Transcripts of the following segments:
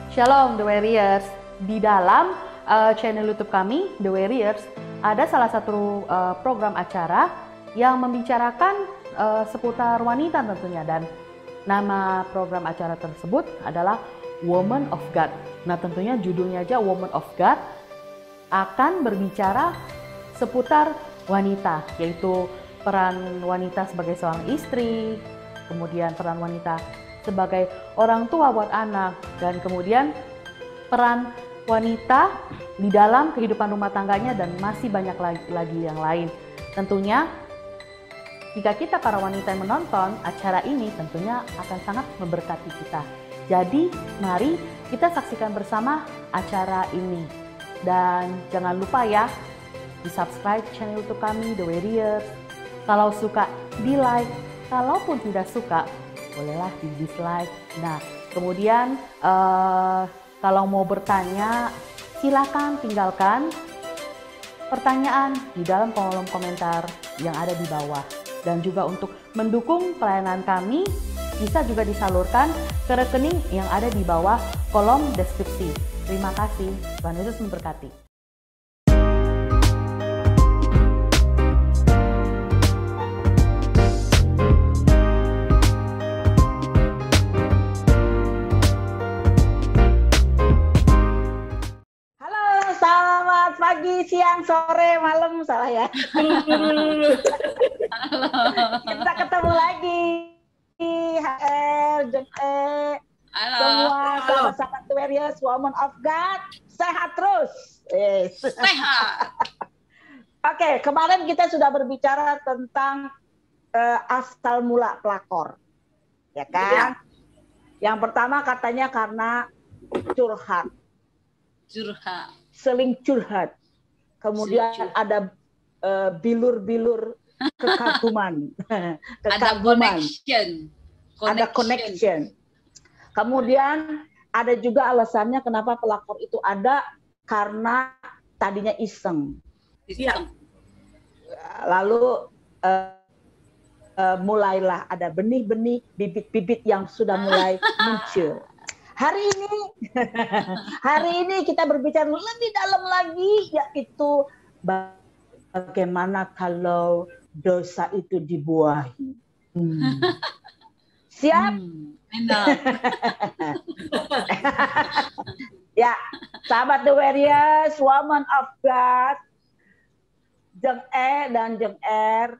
Shalom The Warriors. Di dalam channel YouTube kami The Warriors ada salah satu program acara yang membicarakan seputar wanita tentunya, dan nama program acara tersebut adalah Woman of God. Nah, tentunya judulnya aja Woman of God akan berbicara seputar wanita, yaitu peran wanita sebagai seorang istri, kemudian peran wanita sebagai orang tua buat anak, dan kemudian peran wanita di dalam kehidupan rumah tangganya, dan masih banyak lagi yang lain. Tentunya jika kita para wanita yang menonton acara ini tentunya akan sangat memberkati kita. Jadi mari kita saksikan bersama acara ini. Dan jangan lupa ya, di subscribe channel YouTube kami The Warriors. Kalau suka di like, kalaupun tidak suka bolehlah di dislike. Nah, kemudian kalau mau bertanya silakan tinggalkan pertanyaan di dalam kolom komentar yang ada di bawah. Dan juga untuk mendukung pelayanan kami bisa juga disalurkan ke rekening yang ada di bawah kolom deskripsi. Terima kasih. Tuhan Yesus memberkati. Pagi, siang, sore, malam, salah ya. Kita ketemu lagi. HR, semua sahabat-sahabat Warriors, Woman of God, sehat terus. Yes. Sehat. Oke, kemarin kita sudah berbicara tentang asal mula pelakor, ya kan? Ya. Yang pertama katanya karena curhat. Seling curhat. Kemudian ada bilur-bilur kekaguman. Ada connection. Ada connection. Kemudian ada juga alasannya kenapa pelakor itu ada, karena tadinya iseng. Lalu mulailah ada benih-benih, bibit-bibit yang sudah mulai muncul. Hari ini kita berbicara lebih dalam lagi, yaitu bagaimana kalau dosa itu dibuahi. Siap? Enak. Ya, sahabat The Warriors, Woman of God, Jeng E dan Jeng R.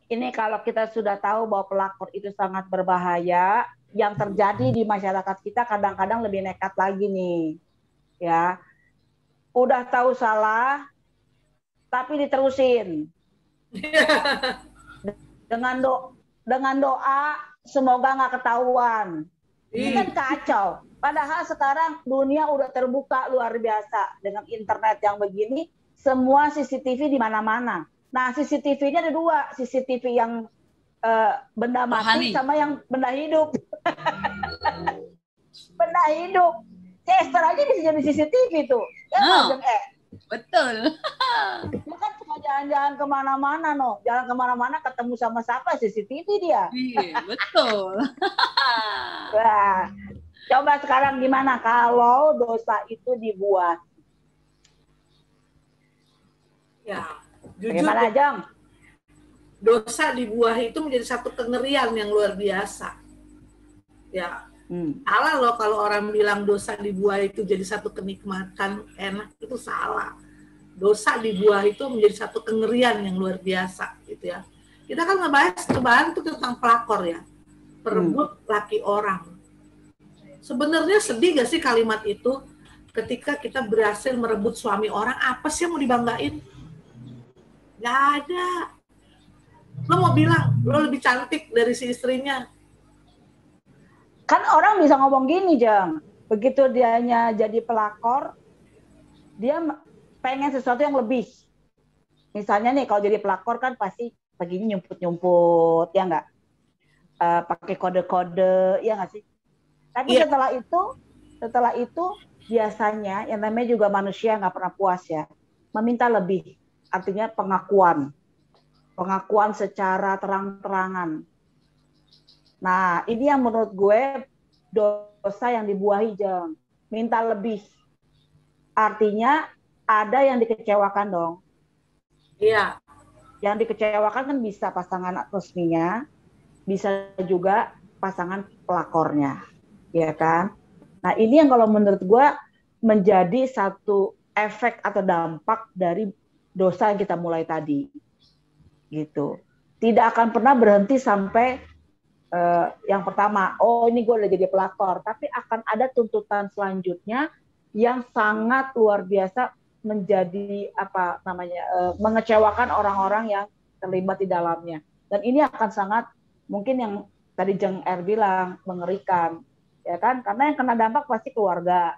Ini kalau kita sudah tahu bahwa pelakor itu sangat berbahaya, yang terjadi di masyarakat kita kadang-kadang lebih nekat lagi nih, ya. Udah tahu salah, tapi diterusin. Dengan doa, semoga nggak ketahuan. Ini kan kacau. Padahal sekarang dunia udah terbuka luar biasa dengan internet yang begini, semua CCTV di mana-mana. Nah, CCTV-nya ada dua, CCTV yang benda mati sama yang benda hidup. Benda hidup. Chester aja bisa jadi CCTV tuh. Ya, betul. Dia kan cuma jalan-jalan kemana-mana, no. Jalan kemana-mana ketemu sama siapa, CCTV dia. Iya, betul. Wah, coba sekarang gimana kalau dosa itu dibuat? Ya, jujur. Bagaimana, Jong? Dosa dibuahi itu menjadi satu kengerian yang luar biasa. Ya, salah loh kalau orang bilang dosa dibuahi itu jadi satu kenikmatan enak, itu salah. Dosa dibuahi itu menjadi satu kengerian yang luar biasa, gitu ya. Kita kan ngebahas cobaan itu tentang pelakor ya, perebut laki orang. Sebenarnya sedih gak sih kalimat itu? Ketika kita berhasil merebut suami orang, apa sih yang mau dibanggain? Gak ada. Lo mau bilang lo lebih cantik dari si istrinya? Kan orang bisa ngomong gini, Jang. Begitu dianya jadi pelakor, dia pengen sesuatu yang lebih. Misalnya nih, kalau jadi pelakor kan pasti paginya nyumput-nyumput, ya nggak? Pakai kode-kode, ya nggak sih? Tapi setelah itu biasanya yang namanya juga manusia nggak pernah puas ya, meminta lebih. Artinya pengakuan secara terang-terangan. Nah, ini yang menurut gue dosa yang dibuahi, Jang. minta lebih. Artinya ada yang dikecewakan dong. Iya. Yang dikecewakan kan bisa pasangan resminya, bisa juga pasangan pelakornya, ya kan? Nah ini yang kalau menurut gue menjadi satu efek atau dampak dari dosa yang kita mulai tadi, gitu. Tidak akan pernah berhenti sampai yang pertama, oh ini gue udah jadi pelakor, tapi akan ada tuntutan selanjutnya yang sangat luar biasa menjadi apa namanya mengecewakan orang-orang yang terlibat di dalamnya. Dan ini akan sangat mungkin yang tadi Jeng R bilang mengerikan, ya kan? Karena yang kena dampak pasti keluarga,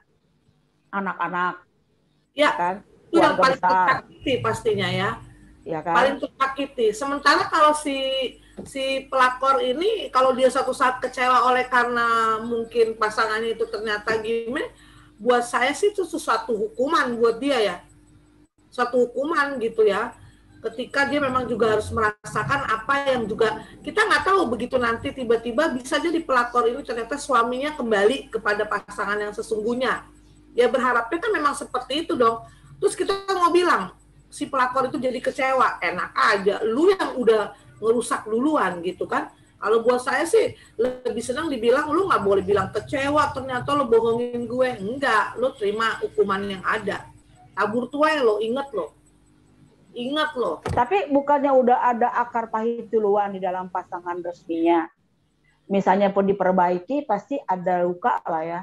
anak-anak, ya kan? Itu yang Keluarga paling besar, tersakiti pastinya ya kan? Paling tersakiti. Sementara kalau si pelakor ini kalau dia suatu saat kecewa oleh karena mungkin pasangannya itu ternyata gimana, buat saya sih itu sesuatu hukuman buat dia ya, suatu hukuman gitu ya. Ketika dia memang juga harus merasakan apa yang juga kita nggak tahu, begitu nanti tiba-tiba bisa jadi pelakor ini ternyata suaminya kembali kepada pasangan yang sesungguhnya. Ya berharapnya kan memang seperti itu dong. Terus kita mau bilang si pelakor itu jadi kecewa, enak aja. Lu yang udah ngerusak duluan gitu kan. Kalau buat saya sih lebih senang dibilang lu nggak boleh bilang kecewa ternyata lu bohongin gue. Enggak, lu terima hukuman yang ada. Tabur tuai lo, inget lo. Ingat loh. Tapi bukannya udah ada akar pahit duluan di dalam pasangan resminya. Misalnya pun diperbaiki, pasti ada luka lah ya.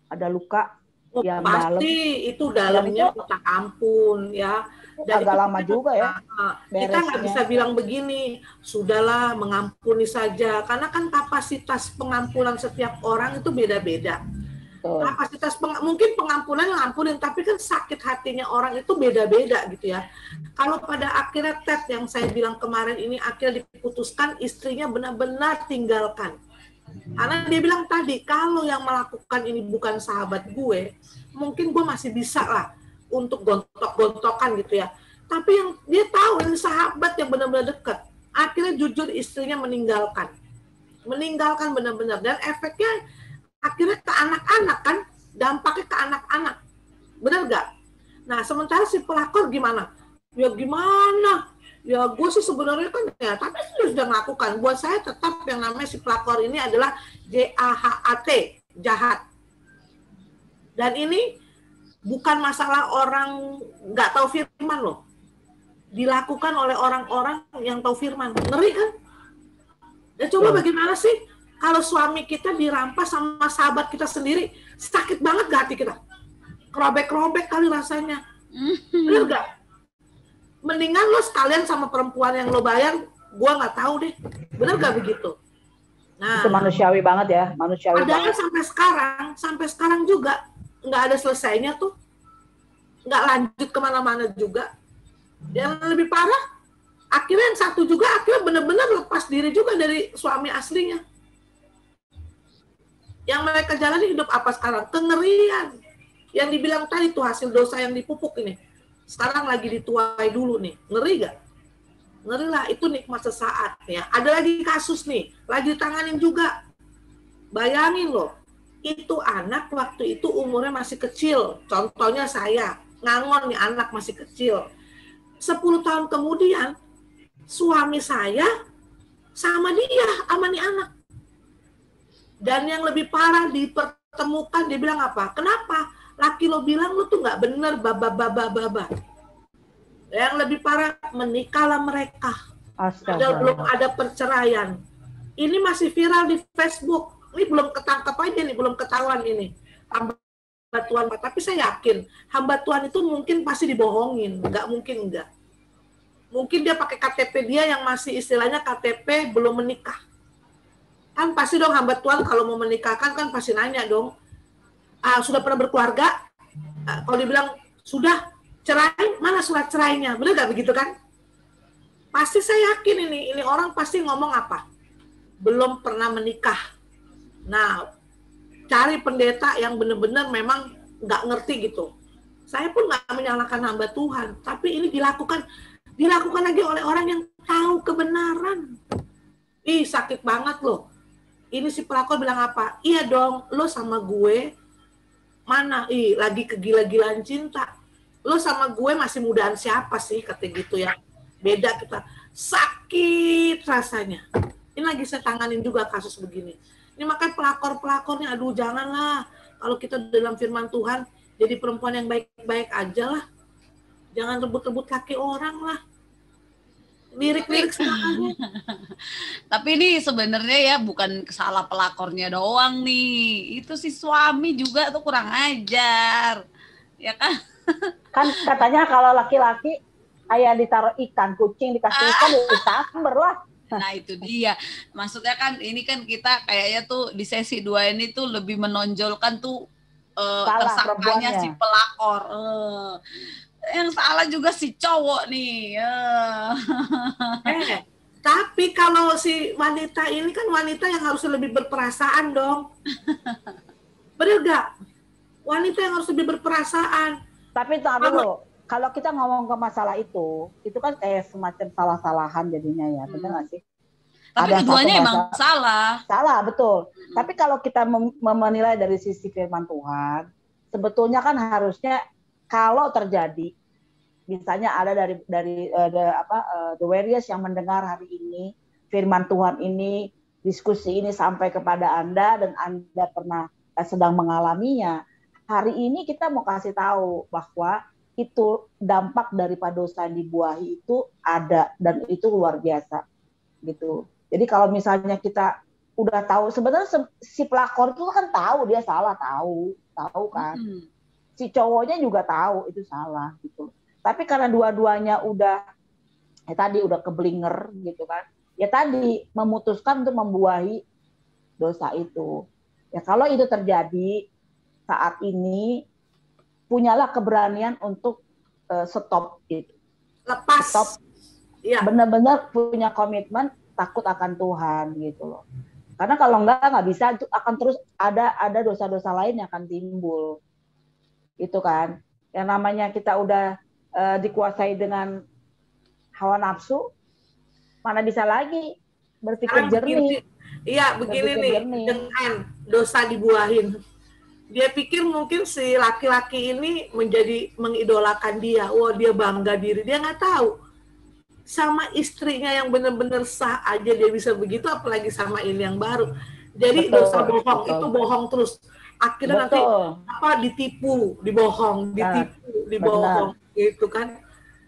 Ada luka yang pasti dalam. Itu dalamnya minta ampun ya. Dan agak lama juga ya. Kita nggak bisa bilang begini, sudahlah mengampuni saja. Karena kan kapasitas pengampunan setiap orang itu beda-beda. Kapasitas mungkin pengampunan ngampunin, tapi kan sakit hatinya orang itu beda-beda gitu ya. Kalau pada akhirnya Ted yang saya bilang kemarin ini akhirnya diputuskan, istrinya benar-benar tinggalkan. Karena dia bilang tadi, kalau yang melakukan ini bukan sahabat gue, mungkin gue masih bisa lah untuk gontok-gontokan gitu ya. Tapi yang dia tahu ini sahabat yang benar-benar dekat, akhirnya jujur istrinya meninggalkan benar-benar, dan efeknya akhirnya ke anak-anak kan, dampaknya ke anak-anak, benar nggak? Nah sementara si pelakor gimana? Ya gimana? Ya gue sih sebenarnya kan ya, tapi sudah melakukan. Buat saya tetap yang namanya si pelakor ini adalah JAHAT, jahat. Dan ini bukan masalah orang nggak tahu firman loh, dilakukan oleh orang-orang yang tahu firman. Ngeri kan? Ya coba bagaimana sih kalau suami kita dirampas sama sahabat kita sendiri, sakit banget gak hati kita? Kerobek-kerobek kali rasanya. Bener gak? Mendingan lo sekalian sama perempuan yang lo bayar, gua nggak tahu deh. Bener gak begitu? Nah, itu manusiawi banget ya, manusiawi padahal banget. sampai sekarang juga nggak ada selesainya tuh. Nggak lanjut kemana-mana juga. Yang lebih parah, akhirnya yang satu juga akhirnya bener-bener lepas diri juga dari suami aslinya. Yang mereka jalani hidup apa sekarang? Kengerian. Yang dibilang tadi tuh hasil dosa yang dipupuk ini. Sekarang lagi dituai dulu nih. Ngeri gak? Ngeri lah, itu nikmat sesaat ya. Ada lagi kasus nih, lagi ditanganin juga. Bayangin loh, itu anak waktu itu umurnya masih kecil. Contohnya saya, ngangon nih anak masih kecil. 10 tahun kemudian, suami saya sama dia, sama nih anak. Dan yang lebih parah dipertemukan, dia bilang apa? Kenapa? Laki lo bilang lo tuh nggak bener, baba. Yang lebih parah, menikahlah mereka. Padahal belum ada perceraian. Ini masih viral di Facebook. Ini belum ketangkap aja nih, belum ketahuan ini. Hamba Tuhan, tapi saya yakin hamba Tuhan itu mungkin pasti dibohongin. Nggak mungkin enggak. Mungkin dia pakai KTP dia yang masih istilahnya KTP belum menikah. Kan pasti dong hamba Tuhan kalau mau menikahkan kan pasti nanya dong, sudah pernah berkeluarga? Kalau dibilang sudah, cerai, mana surat cerainya? Bener gak begitu kan? Pasti saya yakin ini orang pasti ngomong apa? Belum pernah menikah. Nah, cari pendeta yang benar-benar memang nggak ngerti gitu. Saya pun nggak menyalahkan hamba Tuhan, tapi ini dilakukan lagi oleh orang yang tahu kebenaran. Ih, sakit banget loh. Ini si pelakor bilang apa? Iya dong, lo sama gue mana lagi kegila-gilaan cinta. Lo sama gue masih mudaan siapa sih, kata gitu ya. Beda kita, sakit rasanya. Ini lagi saya tanganin juga kasus begini. Ini makanya pelakor-pelakornya, aduh janganlah. Kalau kita dalam firman Tuhan, jadi perempuan yang baik-baik aja lah. Jangan rebut-rebut kaki orang lah. Lirik-lirik semuanya. Tapi ini sebenarnya ya bukan salah pelakornya doang nih. Itu si suami juga tuh kurang ajar. Ya kan? Kan katanya kalau laki-laki kayak ditaruh ikan, kucing dikasih ikan disamber lah. Nah itu dia. Maksudnya kan ini kan kita kayaknya tuh di sesi 2 ini tuh lebih menonjolkan tuh tersangkanya si pelakor. Yang salah juga si cowok nih. Tapi kalau si wanita ini kan wanita yang harus lebih berperasaan dong. Bener gak? Wanita yang harus lebih berperasaan. Tapi dulu, kalau kita ngomong ke masalah itu kan kayak semacam salah-salahan jadinya ya, benar nggak sih? Tapi ada keduanya emang salah. Salah, betul. Tapi kalau kita menilai dari sisi firman Tuhan, sebetulnya kan harusnya kalau terjadi, misalnya ada dari The Warriors yang mendengar hari ini firman Tuhan ini, diskusi ini sampai kepada Anda dan Anda pernah sedang mengalaminya. Hari ini kita mau kasih tahu bahwa itu dampak daripada dosa yang dibuahi itu ada dan itu luar biasa gitu. Jadi kalau misalnya kita udah tahu, sebenarnya si pelakor itu kan tahu dia salah, tahu kan. Si cowoknya juga tahu itu salah gitu. Tapi karena dua-duanya udah tadi udah keblinger gitu kan. Ya tadi memutuskan untuk membuahi dosa itu. Ya kalau itu terjadi saat ini, punyalah keberanian untuk stop gitu. Lepas. Stop. Ya. Benar-benar punya komitmen takut akan Tuhan gitu loh. Karena kalau nggak bisa, itu akan terus ada dosa-dosa lain yang akan timbul. Itu kan. Yang namanya kita udah dikuasai dengan hawa nafsu, mana bisa lagi berpikir jernih. Iya, begini nih, dengan dosa dibuahin. Dia pikir mungkin si laki-laki ini mengidolakan dia. Wah, dia bangga diri. Dia nggak tahu. Sama istrinya yang benar-benar sah aja dia bisa begitu, apalagi sama ini yang baru. Jadi dosa bohong itu bohong terus. Akhirnya nanti ditipu, dibohong, dibohong, gitu kan.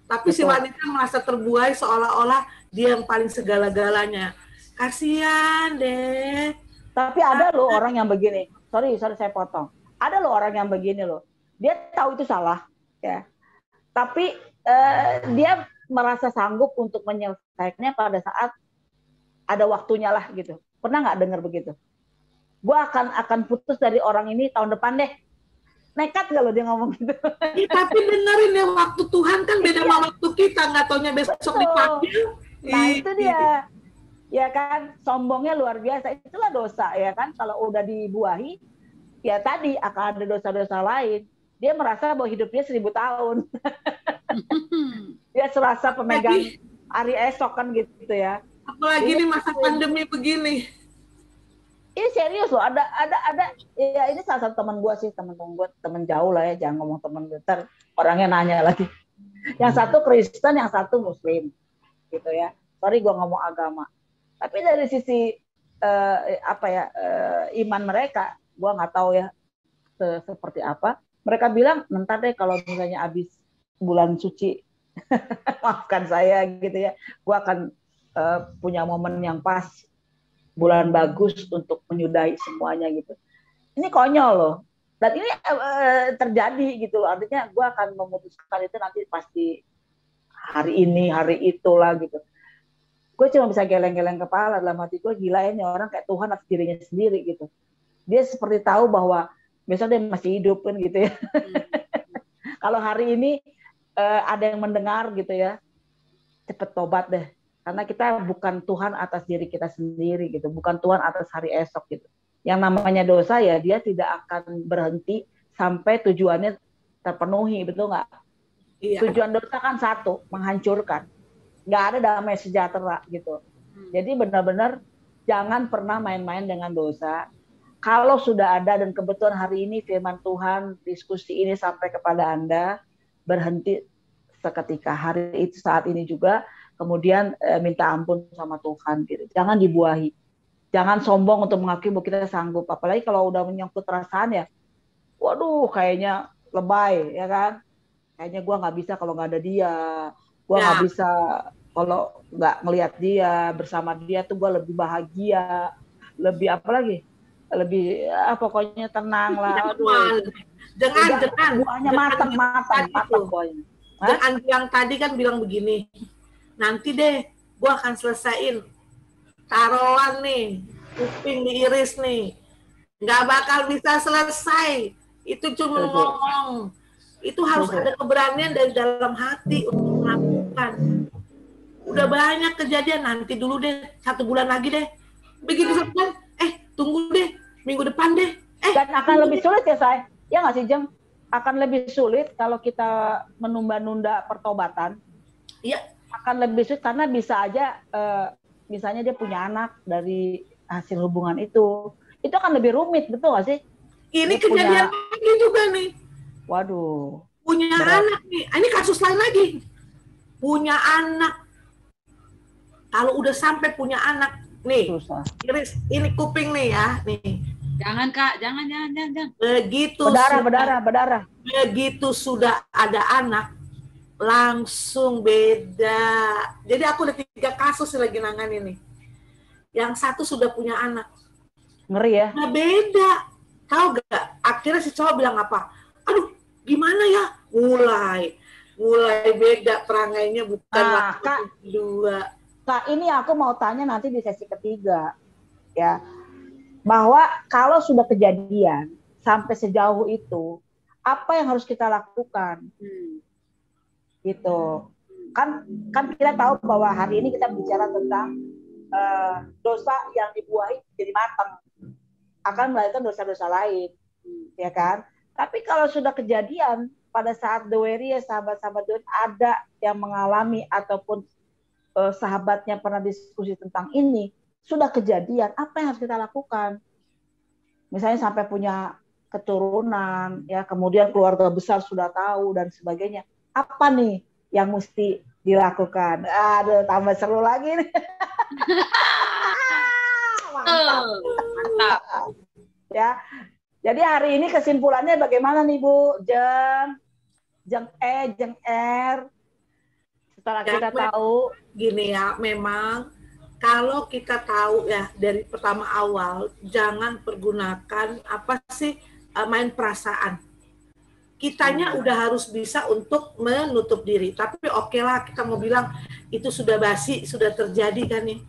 Tapi si wanita merasa terbuai seolah-olah dia yang paling segala-galanya. Kasihan deh. Tapi ada loh orang yang begini. Sorry saya potong. Ada loh orang yang begini loh. Dia tahu itu salah, ya. Tapi dia merasa sanggup untuk menyelesaikannya pada saat ada waktunya lah gitu. Pernah nggak dengar begitu? Gue akan putus dari orang ini tahun depan deh. Nekat nggak lo dia ngomong gitu? Ya, tapi dengerin ya, waktu Tuhan kan beda sama waktu kita. Nggak taunya besok dipanggil. Nah itu dia. Ya kan, sombongnya luar biasa. Itulah dosa ya kan. Kalau udah dibuahi, ya tadi akan ada dosa-dosa lain. Dia merasa bahwa hidupnya 1000 tahun. Dia serasa pemegang hari esok kan gitu ya. Apalagi di masa pandemi begini. Ini serius loh. Ada ya ini salah satu teman gue sih, teman jauh lah ya. Jangan ngomong teman besar. Orangnya nanya lagi. Yang satu Kristen, yang satu Muslim, gitu ya. Sorry gue ngomong agama. Tapi dari sisi iman mereka, gue nggak tahu ya seperti apa. Mereka bilang, ntar deh kalau misalnya habis bulan suci, maafkan saya gitu ya, gue akan punya momen yang pas, bulan bagus untuk menyudahi semuanya gitu. Ini konyol loh. Dan ini terjadi gitu loh. Artinya gue akan memutuskan itu nanti pasti hari ini, hari itulah gitu. Gue cuma bisa geleng-geleng kepala dalam hati gue, gila ya orang kayak Tuhan atas dirinya sendiri gitu. Dia seperti tahu bahwa besok dia masih hidup kan gitu ya. Kalau hari ini ada yang mendengar gitu ya, cepet tobat deh. Karena kita bukan Tuhan atas diri kita sendiri gitu, bukan Tuhan atas hari esok gitu. Yang namanya dosa ya dia tidak akan berhenti sampai tujuannya terpenuhi, betul nggak? Iya. Tujuan dosa kan satu, menghancurkan. Nggak ada damai sejahtera gitu. Jadi benar-benar jangan pernah main-main dengan dosa. kalau sudah ada dan kebetulan hari ini firman Tuhan diskusi ini sampai kepada Anda, berhenti seketika hari itu saat ini juga, kemudian minta ampun sama Tuhan gitu. Jangan dibuahi. Jangan sombong untuk mengakui bahwa kita sanggup. Apalagi kalau udah menyangkut perasaan ya, waduh kayaknya lebay ya kan. Kayaknya gue nggak bisa kalau nggak ada dia. Gue nggak bisa kalau nggak ngelihat dia, bersama dia tuh gue lebih bahagia. Lebih apa lagi? Lebih pokoknya tenang lah. Aduh. Jangan. Buahnya matang pokoknya. Jangan yang tadi kan bilang begini. Nanti deh gue akan selesaiin. Taruhan nih, kuping diiris nih, nggak bakal bisa selesai. Itu cuma ngomong. Itu harus ada keberanian dari dalam hati untuk melakukan. Udah banyak kejadian, nanti dulu deh, 1 bulan lagi deh. Begitu selesai, tunggu deh, minggu depan deh. Dan akan lebih sulit ya, Say. Ya nggak sih, Jeng? Akan lebih sulit kalau kita menunda-nunda pertobatan. Iya. Akan lebih sulit karena bisa aja misalnya dia punya anak dari hasil hubungan itu akan lebih rumit, betul gak sih? Ini dia kejadian lagi juga nih. Waduh. Punya anak nih. Ini kasus lain lagi. Punya anak. Kalau udah sampai punya anak nih, Iris, ini kuping nih ya, nih. Jangan Kak, jangan. Begitu berdarah. Begitu sudah ada anak, langsung beda. Jadi aku ada 3 kasus lagi nangani nih. Yang satu sudah punya anak. Ngeri ya? Nah beda. Tahu gak? Akhirnya si cowok bilang apa? Aduh, gimana ya? Mulai beda perangainya, bukan waktu kedua. Kak, ini aku mau tanya nanti di sesi ketiga. Ya. Bahwa kalau sudah kejadian sampai sejauh itu, apa yang harus kita lakukan? Gitu kan kita tahu bahwa hari ini kita bicara tentang dosa yang dibuahi jadi matang akan melahirkan dosa-dosa lain, ya kan? Tapi kalau sudah kejadian pada saat The Warriors, sahabat-sahabat ada yang mengalami ataupun sahabatnya pernah diskusi tentang ini, sudah kejadian, apa yang harus kita lakukan? Misalnya sampai punya keturunan, ya kemudian keluarga besar sudah tahu dan sebagainya. Apa nih yang mesti dilakukan? Aduh, tambah seru lagi nih. Mantap. Ya. Jadi hari ini kesimpulannya bagaimana nih Bu? Jeng R. Setelah kita tahu gini ya, memang kalau kita tahu ya dari pertama awal, jangan pergunakan main perasaan. Kitanya udah harus bisa untuk menutup diri. Tapi oke lah, kita mau bilang itu sudah basi, sudah terjadi kan nih.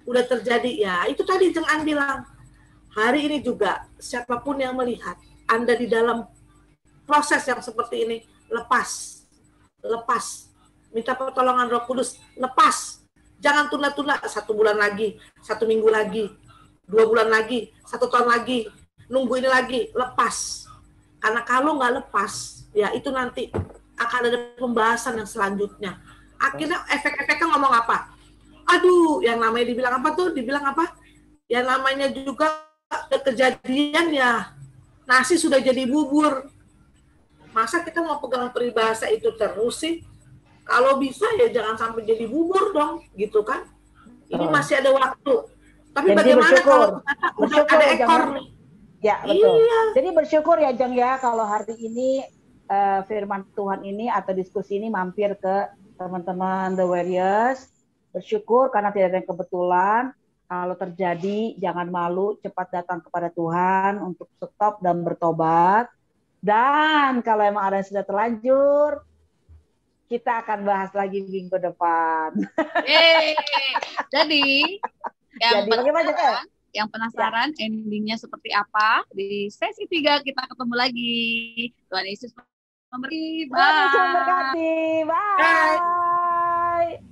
Udah terjadi ya. Itu tadi Jeng An bilang. Hari ini juga siapapun yang melihat Anda di dalam proses yang seperti ini, lepas. Minta pertolongan Roh Kudus, lepas. Jangan tunda-tunda 1 bulan lagi, 1 minggu lagi, 2 bulan lagi, 1 tahun lagi, nunggu ini lagi, lepas. Karena kalau nggak lepas, ya itu nanti akan ada pembahasan yang selanjutnya. Akhirnya efek-efeknya ngomong apa? Aduh, yang namanya dibilang apa tuh? Dibilang apa? Yang namanya juga kejadian ya, nasi sudah jadi bubur. Masa kita mau pegang peribahasa itu terus sih? Kalau bisa ya jangan sampai jadi bubur dong, gitu kan? Ini masih ada waktu. Tapi jadi bagaimana kalau udah ada ekor nih? Ya, betul. Iya. Jadi bersyukur ya Jeng ya kalau hari ini firman Tuhan ini atau diskusi ini mampir ke teman-teman The Warriors. Bersyukur karena tidak ada yang kebetulan. Kalau terjadi jangan malu, cepat datang kepada Tuhan untuk stop dan bertobat. Dan kalau emang ada yang sudah terlanjur, kita akan bahas lagi minggu depan. Jadi yang penasaran endingnya seperti apa, di sesi 3 kita ketemu lagi. Tuhan Yesus memberkati. Bye. Bye.